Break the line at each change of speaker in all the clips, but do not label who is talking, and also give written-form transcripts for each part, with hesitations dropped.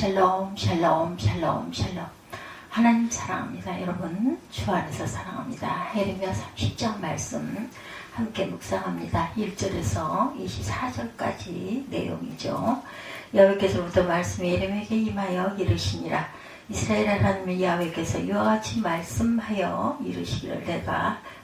샬롬 샬롬 샬롬 샬롬. 하나님 사랑합니다. 여러분 주 안에서 사랑합니다. 예레미야 30장 말씀 함께 묵상합니다. 1절에서 24절까지 내용이죠. 여호와께서부터 말씀이 예레미야에게 임하여 이르시니라. 이스라엘 하나님 야훼께서 이와 같이 말씀하여 이르시기를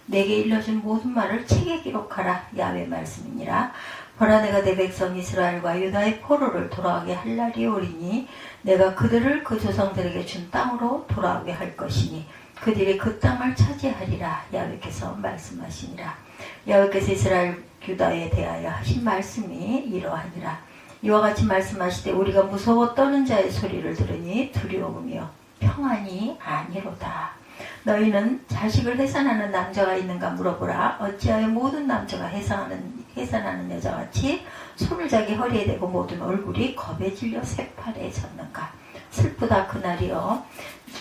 내게 일러준 모든 말을 책에 기록하라. 야훼 말씀이니라. 보라, 내가 내 백성 이스라엘과 유다의 포로를 돌아오게 할 날이 오리니 내가 그들을 그 조상들에게 준 땅으로 돌아오게 할 것이니 그들이 그 땅을 차지하리라. 야훼께서 말씀하시니라. 야훼께서 이스라엘 유다에 대하여 하신 말씀이 이러하니라. 이와 같이 말씀하시되 우리가 무서워 떠는 자의 소리를 들으니 두려움이요 평안이 아니로다. 너희는 자식을 해산하는 남자가 있는가 물어보라. 어찌하여 모든 남자가 해산하는 여자같이 손을 자기 허리에 대고 모든 얼굴이 겁에 질려 새파래졌는가. 슬프다 그날이여.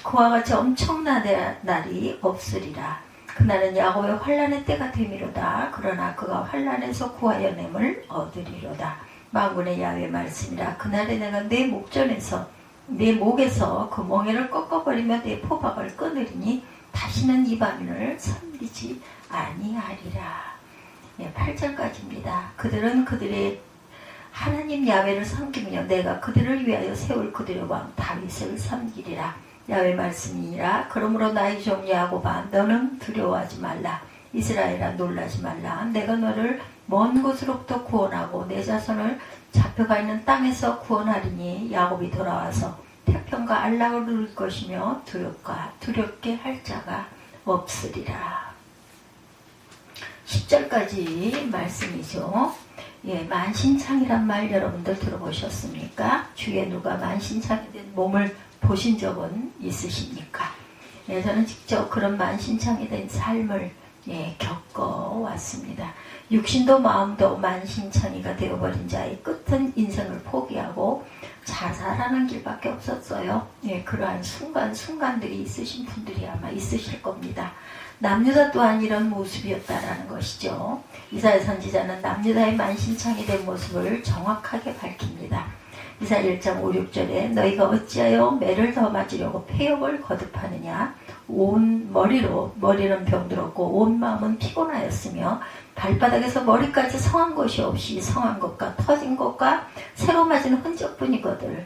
그와 같이 엄청난 날이 없으리라. 그날은 야곱의 환난의 때가 되미로다. 그러나 그가 환난에서 구하여 냄을 얻으리로다. 만군의 야훼 말씀이라. 그날에 내가 내 목에서 그 멍에를 꺾어버리며 내 포박을 끊으리니 다시는 이 밤을 섬기지 아니하리라. 8절까지입니다. 그들은 그들의 하나님 야훼를 섬기며 내가 그들을 위하여 세울 그들의 왕 다윗을 섬기리라. 야훼 말씀이니라. 그러므로 나의 종 야곱아, 너는 두려워하지 말라. 이스라엘아, 놀라지 말라. 내가 너를 먼 곳으로부터 구원하고 내 자손을 잡혀가 있는 땅에서 구원하리니 야곱이 돌아와서 태평과 안락을 누릴 것이며 두렵게 할 자가 없으리라. 10절까지 말씀이죠. 만신창이란 말 여러분들 들어보셨습니까? 주위에 누가 만신창이 된 몸을 보신 적은 있으십니까? 저는 직접 그런 만신창이 된 삶을 겪어왔습니다. 육신도 마음도 만신창이가 되어버린 자의 끝은 인생을 포기하고 자살하는 길밖에 없었어요. 그러한 순간들이 있으신 분들이 아마 있으실 겁니다. 남유다 또한 이런 모습이었다라는 것이죠. 이사야 선지자는 남유다의 만신창이 된 모습을 정확하게 밝힙니다. 이사야 1장 5, 6절에 너희가 어찌하여 매를 더 맞으려고 폐역을 거듭하느냐. 머리는 병들었고 온 마음은 피곤하였으며 발바닥에서 머리까지 성한 것이 없이 성한 것과 터진 것과 새로 맞은 흔적뿐이거들.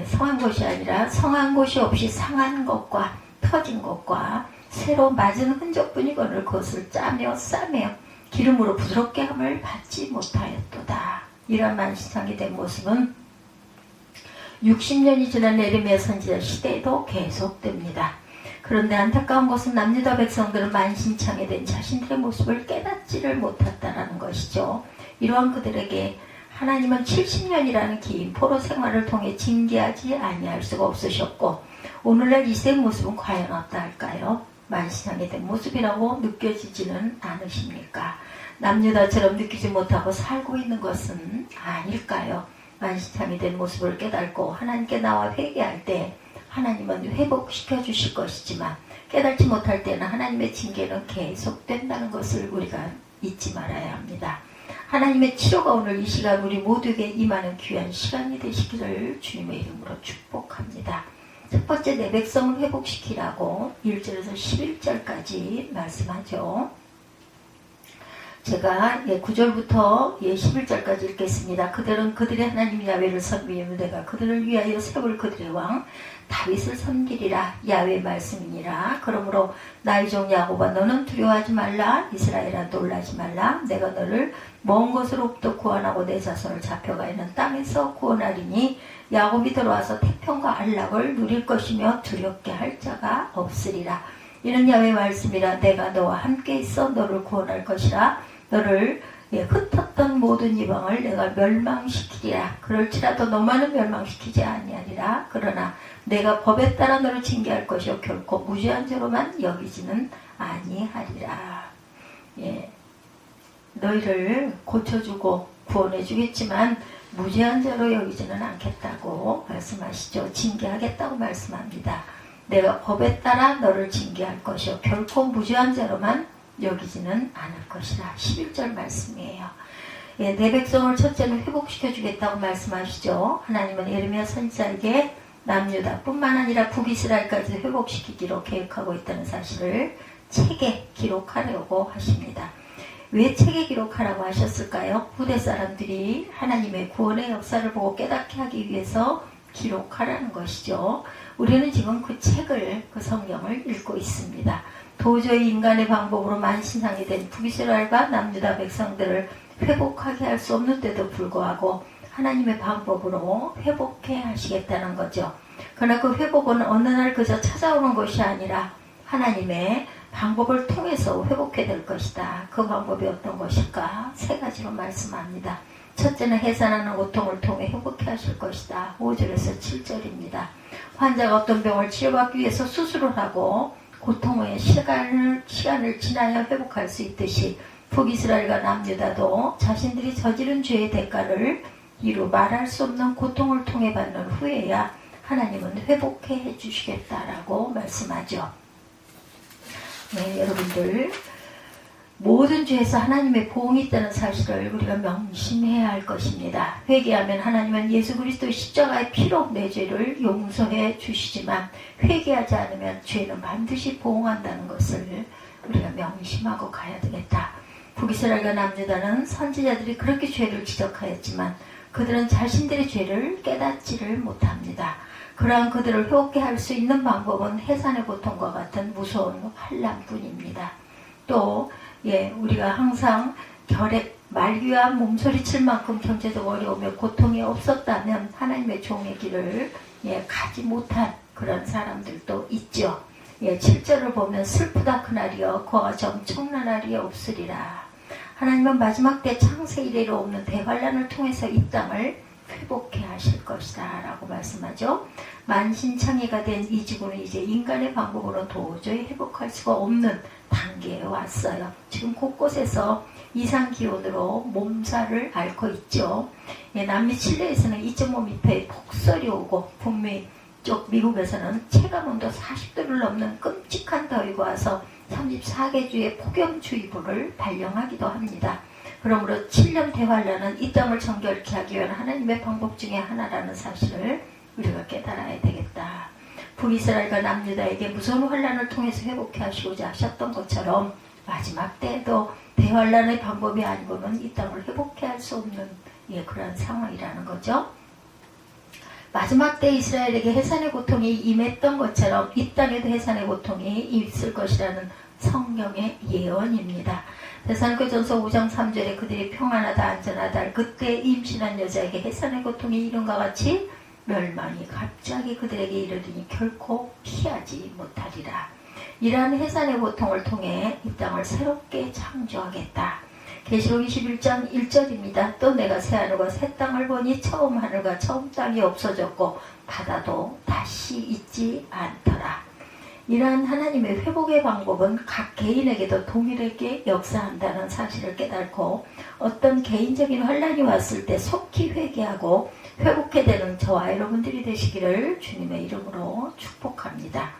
성한 것이 아니라 성한 것이 없이 상한 것과 터진 것과 새로 맞은 흔적뿐이거늘 그것을 짜며 싸며 기름으로 부드럽게 함을 받지 못하였도다. 이런 만신창이 된 모습은 60년이 지난 예레미야 선지자 시대에도 계속됩니다. 그런데 안타까운 것은 남유다 백성들은 만신창이 된 자신들의 모습을 깨닫지를 못했다라는 것이죠. 이러한 그들에게 하나님은 70년이라는 긴 포로 생활을 통해 징계하지 아니할 수가 없으셨고 오늘날 이 세의 모습은 과연 어떠할까요? 만신창이 된 모습이라고 느껴지지는 않으십니까? 남유다처럼 느끼지 못하고 살고 있는 것은 아닐까요? 만신창이 된 모습을 깨닫고 하나님께 나와 회개할 때 하나님은 회복시켜 주실 것이지만 깨닫지 못할 때는 하나님의 징계는 계속된다는 것을 우리가 잊지 말아야 합니다. 하나님의 치료가 오늘 이 시간 우리 모두에게 임하는 귀한 시간이 되시기를 주님의 이름으로 축복합니다. 첫 번째, 내 백성을 회복시키라고 1절에서 11절까지 말씀하죠. 제가 9절부터 11절까지 읽겠습니다. 그들은 그들의 하나님 야훼를 섬기며 내가 그들을 위하여 세울 그들의 왕 다윗을 섬기리라. 야훼 말씀이니라. 그러므로 나의 종 야곱아, 너는 두려워하지 말라. 이스라엘아, 놀라지 말라. 내가 너를 먼 곳으로부터 구원하고 내 자손을 잡혀가 있는 땅에서 구원하리니 야곱이 들어와서 태평과 안락을 누릴 것이며 두렵게 할 자가 없으리라. 이는 야훼 말씀이라. 내가 너와 함께 있어 너를 구원할 것이라. 너를 흩었던 모든 이방을 내가 멸망시키리라. 그럴지라도 너만은 멸망시키지 아니하리라. 그러나 내가 법에 따라 너를 징계할 것이요 결코 무죄한 죄로만 여기지는 아니하리라. 너희를 고쳐주고 구원해주겠지만 무죄한 죄로 여기지는 않겠다고 말씀하시죠. 징계하겠다고 말씀합니다. 내가 법에 따라 너를 징계할 것이요 결코 무죄한 죄로만 여기지는 않을 것이라. 11절 말씀이에요. 내 백성을 첫째는 회복시켜 주겠다고 말씀하시죠. 하나님은 예레미야 선지자에게 남유다뿐만 아니라 북이스라엘까지 회복시키기로 계획하고 있다는 사실을 책에 기록하려고 하십니다. 왜 책에 기록하라고 하셨을까요? 후대 사람들이 하나님의 구원의 역사를 보고 깨닫게 하기 위해서 기록하라는 것이죠. 우리는 지금 그 책을, 그 성경을 읽고 있습니다. 도저히 인간의 방법으로 만신상이 된 북이스라엘과 남유다 백성들을 회복하게 할 수 없는 데도 불구하고 하나님의 방법으로 회복해 하시겠다는 거죠. 그러나 그 회복은 어느 날 그저 찾아오는 것이 아니라 하나님의 방법을 통해서 회복해 될 것이다. 그 방법이 어떤 것일까? 세 가지로 말씀합니다. 첫째는 해산하는 고통을 통해 회복해 하실 것이다. 5절에서 7절입니다. 환자가 어떤 병을 치료받기 위해서 수술을 하고 고통 후에 시간을 지나야 회복할 수 있듯이 북이스라엘과 남유다도 자신들이 저지른 죄의 대가를 이루 말할 수 없는 고통을 통해 받는 후에야 하나님은 회복해 해주시겠다라고 말씀하죠. 네, 여러분들 모든 죄에서 하나님의 보응이 있다는 사실을 우리가 명심해야 할 것입니다. 회개하면 하나님은 예수 그리스도의 십자가의 피로 내 죄를 용서해 주시지만 회개하지 않으면 죄는 반드시 보응한다는 것을 우리가 명심하고 가야 되겠다. 북이스라엘과 남유다는 선지자들이 그렇게 죄를 지적하였지만 그들은 자신들의 죄를 깨닫지를 못합니다. 그러한 그들을 회복해 할 수 있는 방법은 해산의 고통과 같은 무서운 환난뿐입니다. 또 우리가 항상 결핵, 말기와 몸소리칠 만큼 경제적 어려움에 고통이 없었다면 하나님의 종의 길을 가지 못한 그런 사람들도 있죠. 7절을 보면 슬프다 그날이여 그와 정청난 날이 없으리라. 하나님은 마지막 때 창세 이래로 없는 대환란을 통해서 이 땅을 회복해 하실 것이다 라고 말씀하죠. 만신창이가 된 이 지구는 이제 인간의 방법으로 도저히 회복할 수가 없는 단계에 왔어요. 지금 곳곳에서 이상기온으로 몸살을 앓고 있죠. 남미 칠레에서는 2.5m의 폭설이 오고 북미 쪽 미국에서는 체감온도 40도를 넘는 끔찍한 더위가 와서 34개 주의 폭염주의보를 발령하기도 합니다. 그러므로 7년 대환란은 이 땅을 정결케 하기 위한 하나님의 방법 중에 하나라는 사실을 우리가 깨달아야 되겠다. 북이스라엘과 남유다에게 무서운 환란을 통해서 회복해 하시고자 하셨던 것처럼 마지막 때에도 대환란의 방법이 아니고는 이 땅을 회복해 할 수 없는 그런 상황이라는 거죠. 마지막 때 이스라엘에게 해산의 고통이 임했던 것처럼 이 땅에도 해산의 고통이 있을 것이라는 성경의 예언입니다. 데살로니가전서 5장 3절에 그들이 평안하다 안전하다 그때 임신한 여자에게 해산의 고통이 이른과 같이 멸망이 갑자기 그들에게 이르더니 결코 피하지 못하리라. 이러한 해산의 고통을 통해 이 땅을 새롭게 창조하겠다. 계시록 21장 1절입니다. 또 내가 새 하늘과 새 땅을 보니 처음 하늘과 처음 땅이 없어졌고 바다도 다시 있지 않더라. 이러한 하나님의 회복의 방법은 각 개인에게도 동일하게 역사한다는 사실을 깨닫고 어떤 개인적인 환란이 왔을 때 속히 회개하고 회복해 되는 저와 여러분들이 되시기를 주님의 이름으로 축복합니다.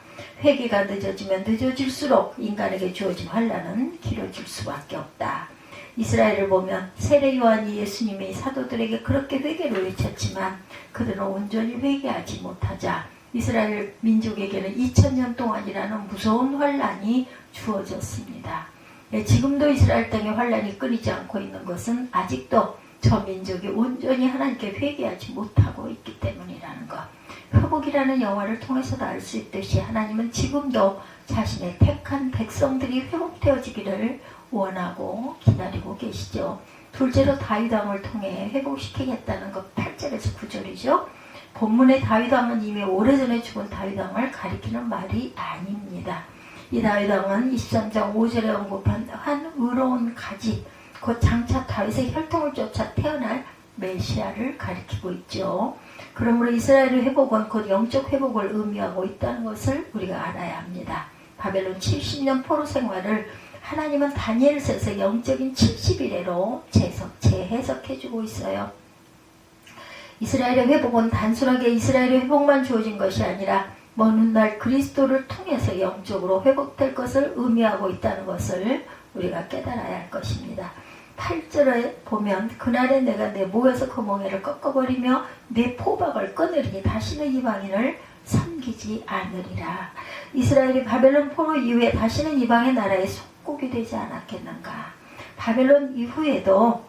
회개가 늦어지면 늦어질수록 인간에게 주어진 환란은 길어질 수밖에 없다. 이스라엘을 보면 세례 요한이 예수님이 사도들에게 그렇게 회개를 외쳤지만 그들은 온전히 회개하지 못하자 이스라엘 민족에게는 2000년 동안이라는 무서운 환란이 주어졌습니다. 지금도 이스라엘 땅에 환란이 끊이지 않고 있는 것은 아직도 저 민족이 온전히 하나님께 회개하지 못하고 있기 때문이라는 것. 회복이라는 영화를 통해서도 알 수 있듯이 하나님은 지금도 자신의 택한 백성들이 회복되어지기를 원하고 기다리고 계시죠. 둘째로 다윗왕을 통해 회복시키겠다는 것 8절에서 9절이죠. 본문의 다윗왕은 이미 오래전에 죽은 다윗왕을 가리키는 말이 아닙니다. 이 다윗왕은 23장 5절에 언급한 한 의로운 가지 곧 장차 다윗의 혈통을 쫓아 태어날 메시아를 가리키고 있죠. 그러므로 이스라엘의 회복은 곧 영적 회복을 의미하고 있다는 것을 우리가 알아야 합니다. 바벨론 70년 포로 생활을 하나님은 다니엘서에서 영적인 70일에로 재해석해주고 있어요. 이스라엘의 회복은 단순하게 이스라엘의 회복만 주어진 것이 아니라 먼 훗날 그리스도를 통해서 영적으로 회복될 것을 의미하고 있다는 것을 우리가 깨달아야 할 것입니다. 8절에 보면 그날에 내가 내 목에서 그 멍에를 꺾어버리며 내 포박을 끊으리니 다시는 이방인을 섬기지 않으리라. 이스라엘이 바벨론 포로 이후에 다시는 이방의 나라에 속국이 되지 않았겠는가. 바벨론 이후에도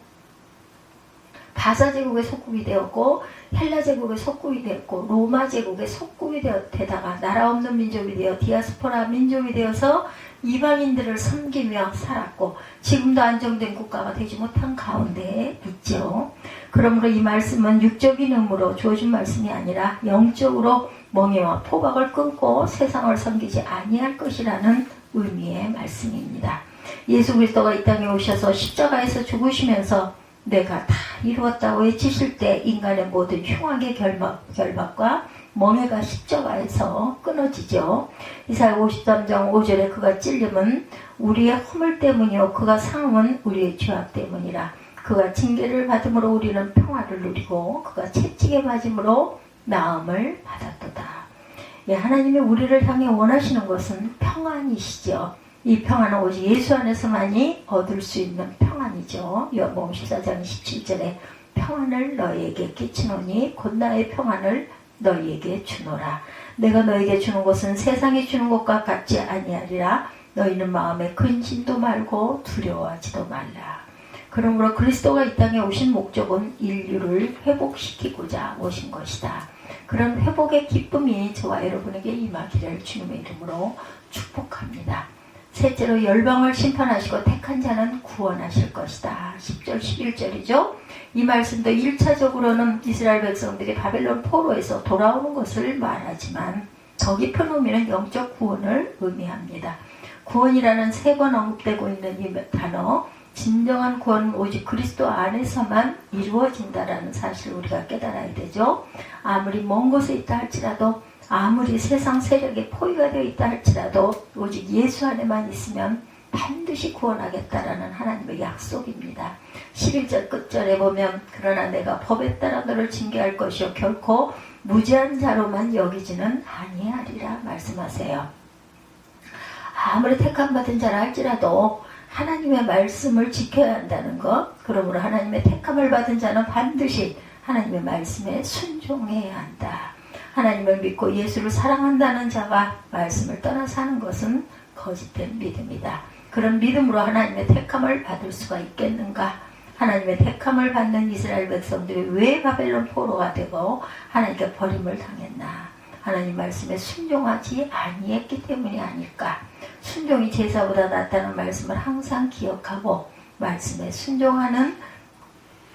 바사 제국의 속국이 되었고 헬라 제국의 속국이 되었고 로마 제국의 속국이 되다가 나라 없는 민족이 되어 디아스포라 민족이 되어서 이방인들을 섬기며 살았고 지금도 안정된 국가가 되지 못한 가운데 있죠. 그러므로 이 말씀은 육적인 의무로 주어진 말씀이 아니라 영적으로 멍에와 포박을 끊고 세상을 섬기지 아니할 것이라는 의미의 말씀입니다. 예수 그리스도가 이 땅에 오셔서 십자가에서 죽으시면서 내가 다 이루었다고 외치실 때 인간의 모든 흉악의 결박과 멍에가 십자가에서 끊어지죠. 이사야 53장 5절에 그가 찔림은 우리의 허물 때문이요 그가 상함은 우리의 죄악 때문이라. 그가 징계를 받음으로 우리는 평화를 누리고 그가 채찍에 맞음으로 나음을 받았도다. 예, 하나님이 우리를 향해 원하시는 것은 평안이시죠. 이 평안은 오직 예수 안에서만이 얻을 수 있는 평안이죠. 요한복음 14장 17절에 평안을 너희에게 끼치노니 곧 나의 평안을 너희에게 주노라. 내가 너희에게 주는 것은 세상이 주는 것과 같지 아니하리라. 너희는 마음에 근심도 말고 두려워하지도 말라. 그러므로 그리스도가 이 땅에 오신 목적은 인류를 회복시키고자 오신 것이다. 그런 회복의 기쁨이 저와 여러분에게 임하기를 주님의 이름으로 축복합니다. 셋째로 열방을 심판하시고 택한 자는 구원하실 것이다. 10절 11절이죠. 이 말씀도 1차적으로는 이스라엘 백성들이 바벨론 포로에서 돌아오는 것을 말하지만 더 깊은 의미는 영적 구원을 의미합니다. 구원이라는 세 번 언급되고 있는 이 단어, 진정한 구원은 오직 그리스도 안에서만 이루어진다라는 사실을 우리가 깨달아야 되죠. 아무리 먼 곳에 있다 할지라도, 아무리 세상 세력에 포위가 되어 있다 할지라도 오직 예수 안에만 있으면 반드시 구원하겠다라는 하나님의 약속입니다. 11절 끝절에 보면 그러나 내가 법에 따라 너를 징계할 것이요 결코 무죄한 자로만 여기지는 아니하리라 말씀하세요. 아무리 택함받은 자라 할지라도 하나님의 말씀을 지켜야 한다는 것, 그러므로 하나님의 택함을 받은 자는 반드시 하나님의 말씀에 순종해야 한다. 하나님을 믿고 예수를 사랑한다는 자가 말씀을 떠나 사는 것은 거짓된 믿음이다. 그런 믿음으로 하나님의 택함을 받을 수가 있겠는가? 하나님의 택함을 받는 이스라엘 백성들이 왜 바벨론 포로가 되고 하나님께 버림을 당했나? 하나님 말씀에 순종하지 아니했기 때문이 아닐까? 순종이 제사보다 낫다는 말씀을 항상 기억하고 말씀에 순종하는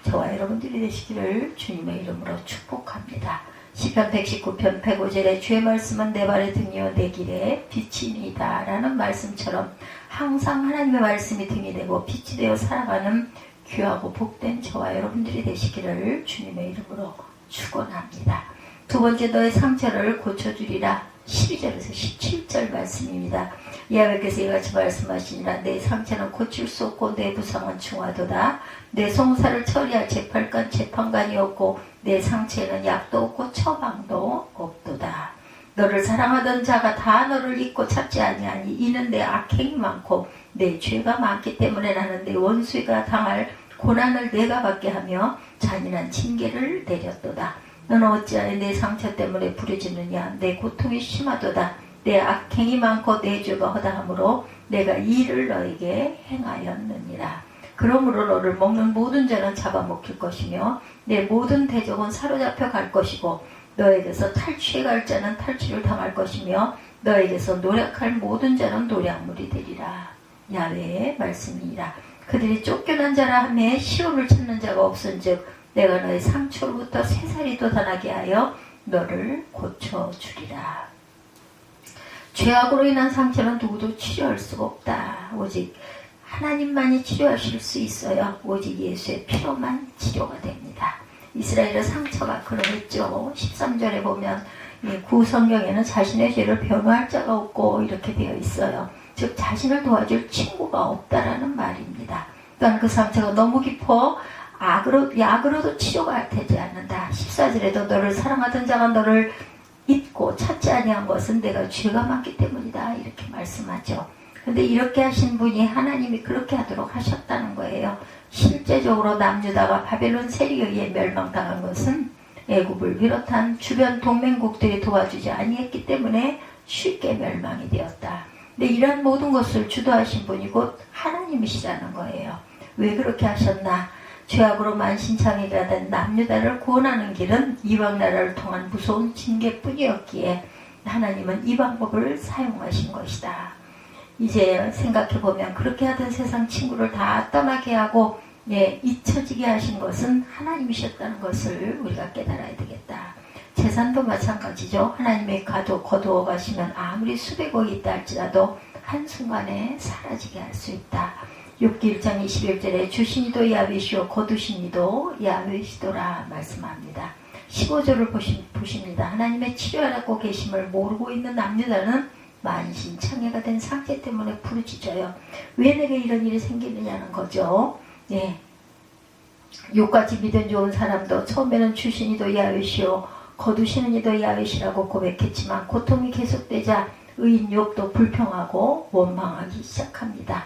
저와 여러분들이 되시기를 주님의 이름으로 축복합니다. 시편 119편 105절에 주의 말씀은 내 발의 등이요 내 길에 빛이니이다 라는 말씀처럼 항상 하나님의 말씀이 등이 되고 빛이 되어 살아가는 귀하고 복된 저와 여러분들이 되시기를 주님의 이름으로 축원합니다. 두 번째, 너의 상처를 고쳐주리라. 12절에서 17절 말씀입니다. 야훼께서 이같이 말씀하시니라. 내 상처는 고칠 수 없고 내 부상은 중하도다. 내 송사를 처리할 재판관이 없고 내 상처에는 약도 없고 처방도 없도다. 너를 사랑하던 자가 다 너를 잊고 찾지 아니하니 이는 내 악행이 많고 내 죄가 많기 때문에 나는 내 원수가 당할 고난을 내가 받게 하며 잔인한 징계를 내렸도다. 너는 어찌하여 내 상처 때문에 부르짖느냐. 내 고통이 심하도다. 내 악행이 많고 내 죄가 허다함으로 내가 이 일을 너에게 행하였느니라. 그러므로 너를 먹는 모든 자는 잡아먹힐 것이며 내 모든 대적은 사로잡혀 갈 것이고 너에게서 탈취해 갈 자는 탈취를 당할 것이며 너에게서 노력할 모든 자는 노략물이 되리라. 야훼의 말씀이니라. 그들이 쫓겨난 자라 하며 시온을 찾는 자가 없은즉 내가 너의 상처로부터 새살이 돋아나게 하여 너를 고쳐주리라. 죄악으로 인한 상처는 누구도 치료할 수가 없다. 오직 하나님만이 치료하실 수 있어요. 오직 예수의 피로만 치료가 됩니다. 이스라엘의 상처가 그러했죠. 13절에 보면 구성경에는 자신의 죄를 변호할 자가 없고 이렇게 되어 있어요. 즉 자신을 도와줄 친구가 없다라는 말입니다. 또한 그 상처가 너무 깊어 약으로도 치료가 되지 않는다. 14절에도 너를 사랑하던 자가 너를 잊고 찾지 아니한 것은 내가 죄가 많기 때문이다. 이렇게 말씀하죠. 근데 이렇게 하신 분이 하나님이 그렇게 하도록 하셨다는 거예요. 실제적으로 남유다가 바벨론 세력에 의해 멸망당한 것은 애굽을 비롯한 주변 동맹국들이 도와주지 아니했기 때문에 쉽게 멸망이 되었다. 근데 이러한 모든 것을 주도하신 분이 곧 하나님이시라는 거예요. 왜 그렇게 하셨나? 죄악으로 만신창이가 된 남유다를 구원하는 길은 이방나라를 통한 무서운 징계뿐이었기에 하나님은 이 방법을 사용하신 것이다. 이제 생각해보면 그렇게 하던 세상 친구를 다 떠나게 하고 잊혀지게 하신 것은 하나님이셨다는 것을 우리가 깨달아야 되겠다. 재산도 마찬가지죠. 하나님의 거두어 가시면 아무리 수백억이 있다 할지라도 한순간에 사라지게 할 수 있다. 욥기 1장 21절에 주시니도 야훼시오 거두시니도 야훼시도라 말씀합니다. 15절을 보십니다. 하나님의 치료하라고 계심을 모르고 있는 남유다는 만신창이가 된 상태 때문에 부르짖어요. 왜 내게 이런 일이 생기느냐는 거죠. 욥같이 믿음 좋은 사람도 처음에는 주시니도 야훼시오 거두시는 이도 야훼시라고 고백했지만 고통이 계속되자 의인 욥도 불평하고 원망하기 시작합니다.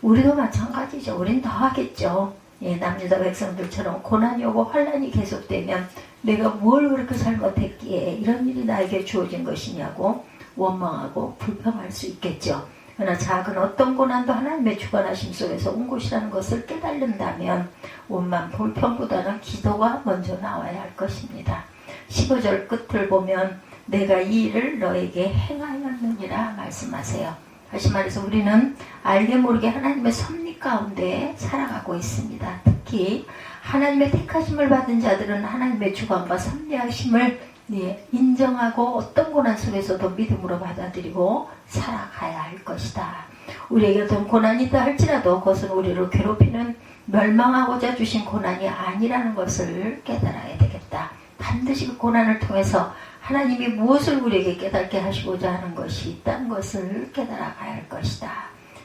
우리도 마찬가지죠. 우린 더 하겠죠. 남유다 백성들처럼 고난이 오고 환난이 계속되면 내가 뭘 그렇게 잘못했기에 이런 일이 나에게 주어진 것이냐고 원망하고 불평할 수 있겠죠. 그러나 작은 어떤 고난도 하나님의 주관하심 속에서 온 것이라는 것을 깨달는다면 원망 불평보다는 기도가 먼저 나와야 할 것입니다. 15절 끝을 보면 내가 이 일을 너에게 행하였느니라 말씀하세요. 다시 말해서 우리는 알게 모르게 하나님의 섭리 가운데 살아가고 있습니다. 특히 하나님의 택하심을 받은 자들은 하나님의 주관과 섭리하심을 인정하고 어떤 고난 속에서도 믿음으로 받아들이고 살아가야 할 것이다. 우리에게 어떤 고난이 있다 할지라도 그것은 우리를 괴롭히는 멸망하고자 주신 고난이 아니라는 것을 깨달아야 되겠다. 반드시 그 고난을 통해서 하나님이 무엇을 우리에게 깨닫게 하시고자 하는 것이 있다는 것을 깨달아가야 할 것이다.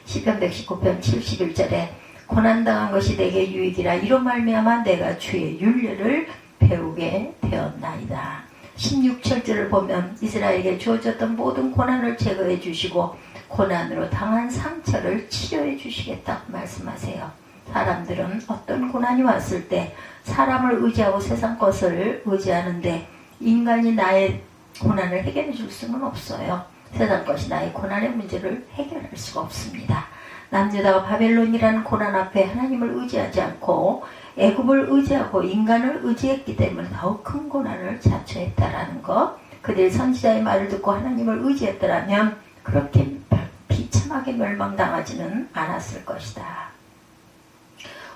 시편 119편 71절에 고난당한 것이 내게 유익이라 이로 말미암아 내가 주의 율례를 배우게 되었나이다. 16절을 보면 이스라엘에게 주어졌던 모든 고난을 제거해 주시고 고난으로 당한 상처를 치료해 주시겠다고 말씀하세요. 사람들은 어떤 고난이 왔을 때 사람을 의지하고 세상 것을 의지하는데 인간이 나의 고난을 해결해 줄 수는 없어요. 세상 것이 나의 고난의 문제를 해결할 수가 없습니다. 남유다가 바벨론이라는 고난 앞에 하나님을 의지하지 않고 애굽을 의지하고 인간을 의지했기 때문에 더욱 큰 고난을 자초했다라는 것. 그들이 선지자의 말을 듣고 하나님을 의지했더라면 그렇게 비참하게 멸망당하지는 않았을 것이다.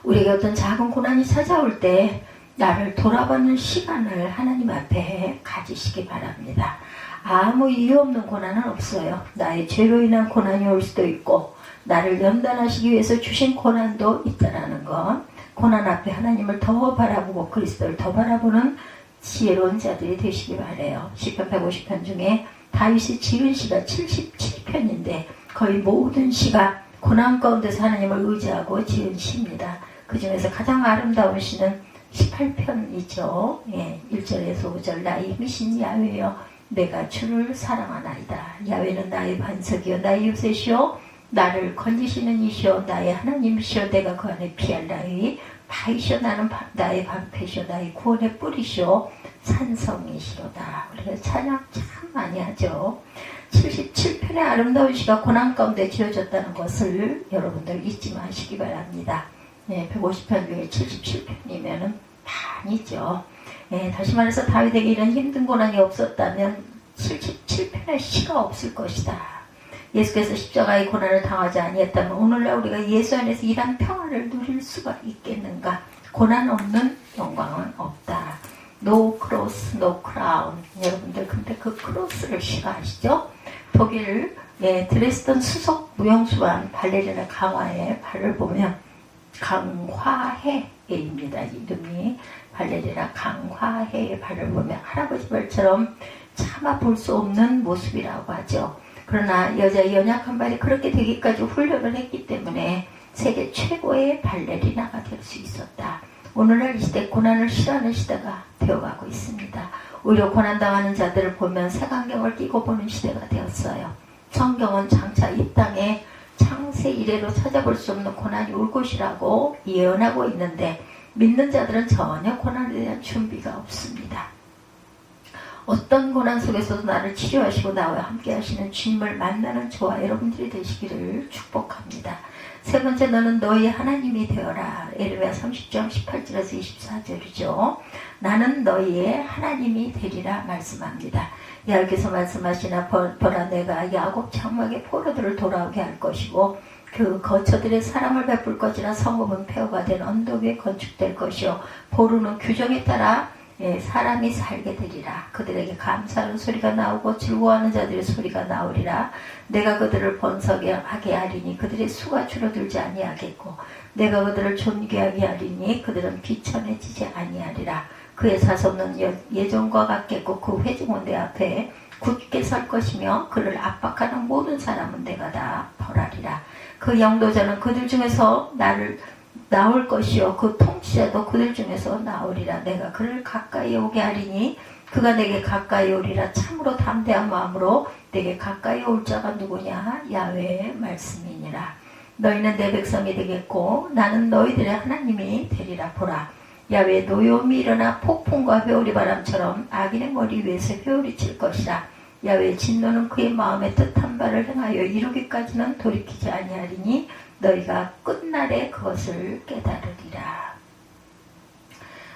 우리에게 어떤 작은 고난이 찾아올 때 나를 돌아보는 시간을 하나님 앞에 가지시기 바랍니다. 아무 이유 없는 고난은 없어요. 나의 죄로 인한 고난이 올 수도 있고 나를 연단하시기 위해서 주신 고난도 있다라는 것. 고난 앞에 하나님을 더 바라보고 그리스도를 더 바라보는 지혜로운 자들이 되시기 바라요. 시편 150편 중에 다윗이 지은 시가 77편인데 거의 모든 시가 고난 가운데서 하나님을 의지하고 지은 시입니다. 그 중에서 가장 아름다운 시는 18편이죠. 1절에서 5절 나의 힘이신 야훼여 내가 주를 사랑하나이다. 야훼는 나의 반석이요 나의 요새시요 나를 건지시는 이시요 나의 하나님이시요 내가 그 안에 피할 나의 바위시요 나는 나의 방패시요 나의 구원의 뿌리시요 산성이시로다. 우리가 찬양 참 많이 하죠. 77편의 아름다운 시가 고난 가운데 지어졌다는 것을 여러분들 잊지 마시기 바랍니다. 150편 중에 77편이면은 많이죠. 다시 말해서 다윗에게 이런 힘든 고난이 없었다면 77편의 시가 없을 것이다. 예수께서 십자가의 고난을 당하지 아니했다면 오늘날 우리가 예수 안에서 이런 평화를 누릴 수가 있겠는가? 고난 없는 영광은 없다. No cross, no crown. 여러분들 근데 그 크로스를 싫어하시죠? 독일 드레스덴 수석 무용수반 발레리나 강화의 발을 보면 강화해입니다. 이름이 발레리나 강화해의 발을 보면 할아버지 발처럼 차마 볼 수 없는 모습이라고 하죠. 그러나 여자의 연약한 발이 그렇게 되기까지 훈련을 했기 때문에 세계 최고의 발레리나가 될 수 있었다. 오늘날 이 시대 고난을 싫어하는 시대가 되어가고 있습니다. 오히려 고난당하는 자들을 보면 색안경을 끼고 보는 시대가 되었어요. 성경은 장차 이 땅에 창세 이래로 찾아볼 수 없는 고난이 올 것이라고 예언하고 있는데 믿는 자들은 전혀 고난에 대한 준비가 없습니다. 어떤 고난 속에서도 나를 치료하시고 나와 함께 하시는 주님을 만나는 저와 여러분들이 되시기를 축복합니다. 세 번째, 너는 너희 하나님이 되어라. 에르미야 30장 18절에서 24절이죠. 나는 너희의 하나님이 되리라 말씀합니다. 여기서 말씀하시나 보라 내가 야곱 장막의 포로들을 돌아오게 할 것이고 그 거처들의 사랑을 베풀 것이라 성읍은 폐허가 된 언덕 위에 건축될 것이요 보루는 규정에 따라 사람이 살게 되리라. 그들에게 감사하는 소리가 나오고 즐거워하는 자들의 소리가 나오리라. 내가 그들을 번성하게 하리니 그들의 수가 줄어들지 아니하겠고 내가 그들을 존귀하게 하리니 그들은 비천해지지 아니하리라. 그의 사sob는 예전과 같겠고 그 회중은 내 앞에 굳게 설 것이며 그를 압박하는 모든 사람은 내가 다 벌하리라. 그 영도자는 그들 중에서 나올 것이요 그 통치자도 그들 중에서 나오리라. 내가 그를 가까이 오게 하리니 그가 내게 가까이 오리라. 참으로 담대한 마음으로 내게 가까이 올 자가 누구냐? 야훼의 말씀이니라. 너희는 내 백성이 되겠고 나는 너희들의 하나님이 되리라. 보라 야훼의 노여움이 일어나 폭풍과 회오리 바람처럼 악인의 머리 위에서 회오리 칠 것이라. 야훼의 진노는 그의 마음에 뜻한 바를 행하여 이루기까지는 돌이키지 아니하리니 너희가 끝날에 그것을 깨달으리라.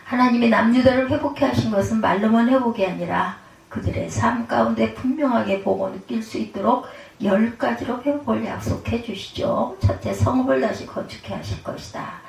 하나님이 남유다를 회복해 하신 것은 말로만 회복이 아니라 그들의 삶 가운데 분명하게 보고 느낄 수 있도록 10가지로 회복을 약속해 주시죠. 첫째, 성읍을 다시 건축해 하실 것이다.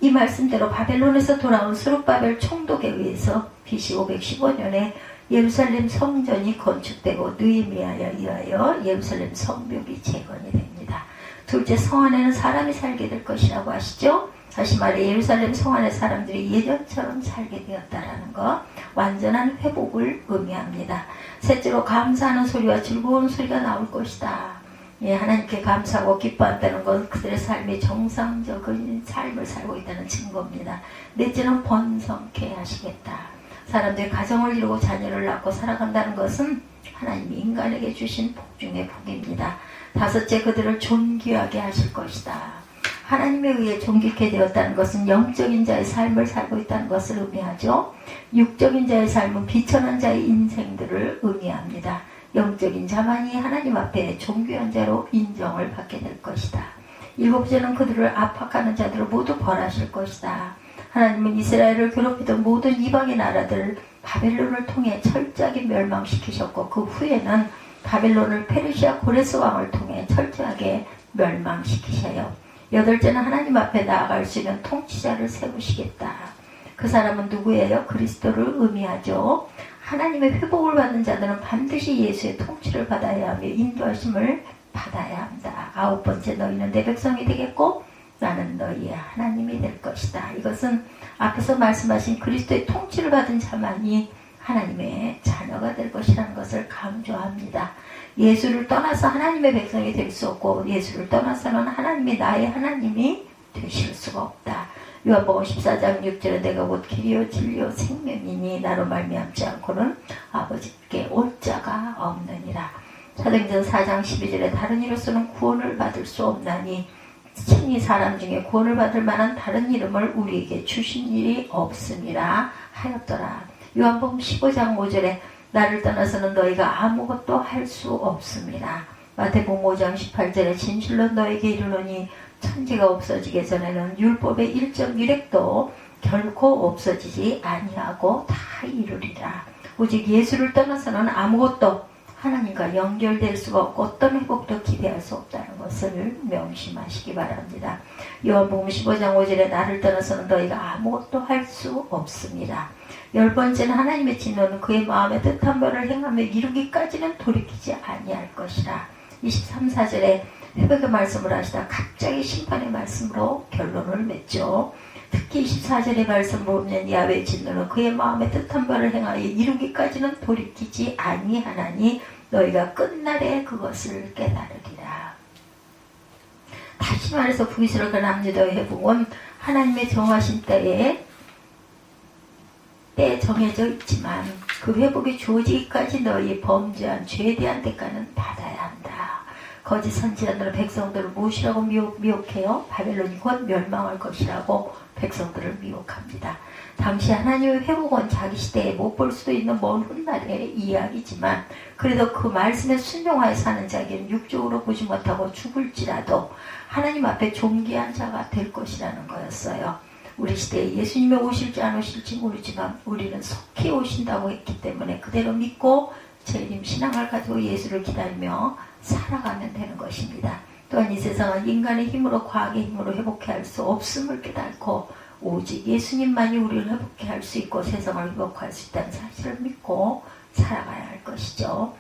이 말씀대로 바벨론에서 돌아온 스룹바벨 총독에 의해서 BC 515년에 예루살렘 성전이 건축되고 느헤미야에 의하여 예루살렘 성벽이 재건이 됩니다. 둘째, 성 안에는 사람이 살게 될 것이라고 하시죠. 다시 말해 예루살렘 성 안의 사람들이 예전처럼 살게 되었다라는 것, 완전한 회복을 의미합니다. 셋째로 감사하는 소리와 즐거운 소리가 나올 것이다. 하나님께 감사하고 기뻐한다는 건 그들의 삶이 정상적인 삶을 살고 있다는 증거입니다. 넷째는 번성케 하시겠다. 사람들이 가정을 이루고 자녀를 낳고 살아간다는 것은 하나님이 인간에게 주신 복 중의 복입니다. 다섯째, 그들을 존귀하게 하실 것이다. 하나님에 의해 존귀케 되었다는 것은 영적인 자의 삶을 살고 있다는 것을 의미하죠. 육적인 자의 삶은 비천한 자의 인생들을 의미합니다. 영적인 자만이 하나님 앞에 존귀한 자로 인정을 받게 될 것이다. 일곱째는 그들을 압박하는 자들을 모두 벌하실 것이다. 하나님은 이스라엘을 괴롭히던 모든 이방의 나라들을 바벨론을 통해 철저하게 멸망시키셨고 그 후에는 바벨론을 페르시아 고레스 왕을 통해 철저하게 멸망시키셔요. 여덟째는 하나님 앞에 나아갈 수 있는 통치자를 세우시겠다. 그 사람은 누구예요? 그리스도를 의미하죠. 하나님의 회복을 받는 자들은 반드시 예수의 통치를 받아야 하며 인도하심을 받아야 한다. 아홉 번째, 너희는 내 백성이 되겠고 나는 너희의 하나님이 될 것이다. 이것은 앞에서 말씀하신 그리스도의 통치를 받은 자만이 하나님의 자녀가 될 것이라는 것을 강조합니다. 예수를 떠나서 하나님의 백성이 될 수 없고 예수를 떠나서는 하나님이 나의 하나님이 되실 수가 없다. 요한복음 14장 6절에 내가 곧 길이요 진리요 생명이니 나로 말미암지 않고는 아버지께 올 자가 없느니라. 사도행전 4장 12절에 다른 이로서는 구원을 받을 수 없나니 친히 사람 중에 구원을 받을 만한 다른 이름을 우리에게 주신 일이 없음이라 하였더라. 요한복음 15장 5절에 나를 떠나서는 너희가 아무것도 할 수 없습니다. 마태복음 5장 18절에 진실로 너에게 이르노니 천지가 없어지기 전에는 율법의 1.1획도 결코 없어지지 아니하고 다 이루리라. 오직 예수를 떠나서는 아무것도 하나님과 연결될 수가 없고 어떤 회복도 기대할 수 없다는 것을 명심하시기 바랍니다. 요한복음 15장 5절에 나를 떠나서는 너희가 아무것도 할 수 없습니다. 열 번째는 하나님의 진노는 그의 마음에 뜻한 바를 행하며 이루기까지는 돌이키지 아니할 것이라. 23, 4절에 회복의 말씀을 하시다 갑자기 심판의 말씀으로 결론을 맺죠. 특히 24절의 말씀을 보면 야훼의 진노는 그의 마음에 뜻한 바를 행하여 이루기까지는 돌이키지 아니하나니 너희가 끝날에 그것을 깨달으리라. 다시 말해서 불의스럽게 남유다의 회복은 하나님의 정하신 때에 정해져 있지만 그 회복이 주어지기까지 너희 범죄한 죄에 대한 대가는 받아야 한다. 거짓 선지자들은 백성들을 무엇이라고 미혹해요? 바벨론이 곧 멸망할 것이라고 백성들을 미혹합니다. 당시 하나님의 회복은 자기 시대에 못 볼 수도 있는 먼 훗날의 이야기지만 그래도 그 말씀에 순종하여 사는 자에게는 육적으로 보지 못하고 죽을지라도 하나님 앞에 존귀한 자가 될 것이라는 거였어요. 우리 시대에 예수님이 오실지 안 오실지 모르지만 우리는 속히 오신다고 했기 때문에 그대로 믿고 재림 신앙을 가지고 예수를 기다리며 살아가면 되는 것입니다. 또한 이 세상은 인간의 힘으로 과학의 힘으로 회복해 할 수 없음을 깨닫고 오직 예수님만이 우리를 회복해 할 수 있고 세상을 회복할 수 있다는 사실을 믿고 살아가야 할 것이죠.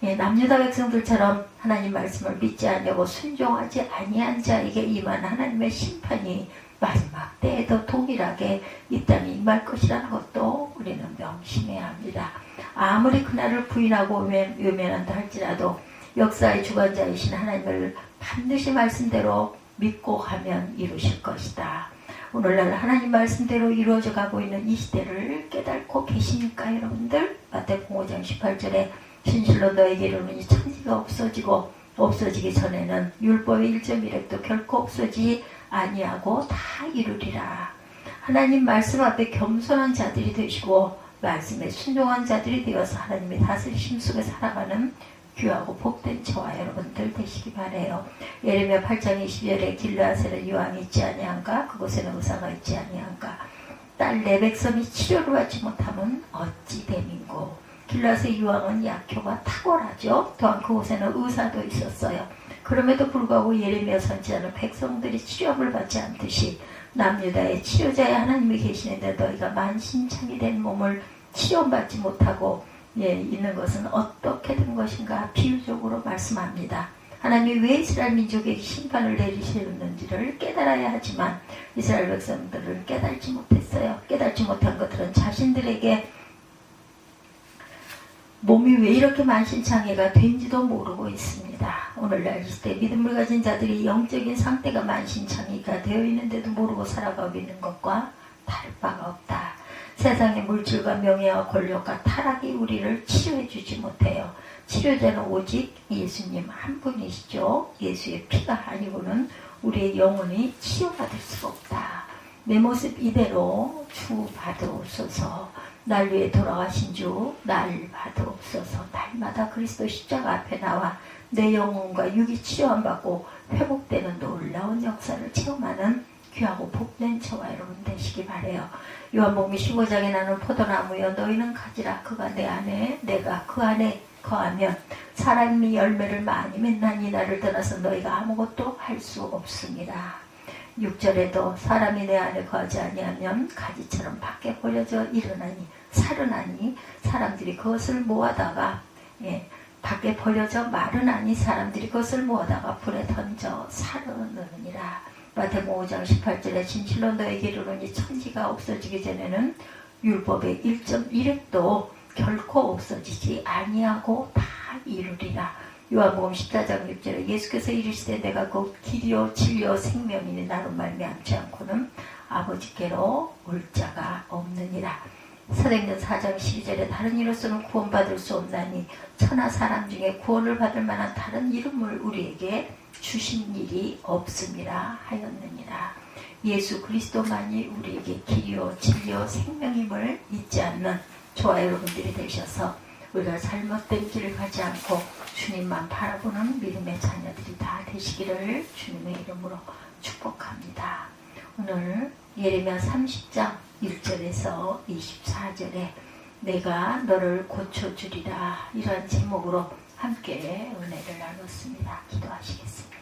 남유다 백성들처럼 하나님 말씀을 믿지 않냐고 순종하지 아니한 자에게 임한 하나님의 심판이 마지막 때에도 동일하게 이 땅에 임할 것이라는 것도 우리는 명심해야 합니다. 아무리 그날을 부인하고 외면한다 할지라도 역사의 주관자이신 하나님을 반드시 말씀대로 믿고 가면 이루실 것이다. 오늘날 하나님 말씀대로 이루어져 가고 있는 이 시대를 깨닫고 계십니까 여러분들? 마태복음 5장 18절에 진실로 너에게 이르노니 천지가 없어지기 전에는 율법의 1.1획도 결코 없어지지 아니하고 다 이루리라. 하나님 말씀 앞에 겸손한 자들이 되시고 말씀에 순종한 자들이 되어서 하나님의 다스리심 속에 살아가는 귀하고 복된 저와 여러분들 되시기 바라요. 예레미야 8장 20절에 길르앗에는 유황이 있지 아니한가? 그곳에는 의사가 있지 아니한가? 딸 내 백성이 치료를 받지 못하면 어찌 됨인고? 길르앗의 유황은 약효가 탁월하죠. 또한 그곳에는 의사도 있었어요. 그럼에도 불구하고 예레미야 선지자는 백성들이 치료를 받지 않듯이 남유다의 치료자의 하나님이 계시는데 너희가 만신창이 된 몸을 치료받지 못하고 있는 것은 어떻게 된 것인가 비유적으로 말씀합니다. 하나님이 왜 이스라엘 민족에게 심판을 내리시는지를 깨달아야 하지만 이스라엘 백성들은 깨달지 못했어요. 깨달지 못한 것들은 자신들에게 몸이 왜 이렇게 만신창이가 된지도 모르고 있습니다. 오늘날 이 시대 믿음을 가진 자들이 영적인 상태가 만신창이가 되어 있는데도 모르고 살아가고 있는 것과 다를 바가 없다. 세상의 물질과 명예와 권력과 타락이 우리를 치료해 주지 못해요. 치료자는 오직 예수님 한 분이시죠. 예수의 피가 아니고는 우리의 영혼이 치유받을 수가 없다. 내 모습 이대로 주 받으옵소서. 날 위해 돌아가신 주 날 받으옵소서. 날마다 그리스도 십자가 앞에 나와 내 영혼과 육이 치료함 받고 회복되는 놀라운 역사를 체험하는 귀하고 복된 저와 여러분 되시기 바라요. 요한복음 15장에 나는 포도나무여 너희는 가지라. 그가 내 안에 내가 그 안에 거하면 사람이 열매를 많이 맺나니 나를 떠나서 너희가 아무것도 할 수 없습니다. 6절에도 사람이 내 안에 거하지 아니하면 가지처럼 밖에 버려져 일어나니 사르나니 사람들이 그것을 모아다가 밖에 버려져 마르나니 사람들이 그것을 모아다가 불에 던져 사르느니라. 마태복음 5장 18절에 진실로 너에게 이르노니 천지가 없어지기 전에는 율법의 1.1획도 결코 없어지지 아니하고 다 이루리라. 요한복음 14장 6절에 예수께서 이르시되 내가 곧 길이요 진리요 생명이니 나로 말미암지 않고는 아버지께로 올 자가 없느니라. 사도행전 4장 12절에 다른 이로서는 구원받을 수 없나니 천하 사람 중에 구원을 받을 만한 다른 이름을 우리에게 주신 일이 없음이라 하였느니라. 예수 그리스도만이 우리에게 길이요 진리요 생명임을 잊지 않는 저와 여러분들이 되셔서 우리가 잘못된 길을 가지 않고 주님만 바라보는 믿음의 자녀들이 다 되시기를 주님의 이름으로 축복합니다. 오늘 예레미야 30장 1절에서 24절에 내가 너를 고쳐주리라 이러한 제목으로 함께 은혜를 나눴습니다. 기도하시겠습니다.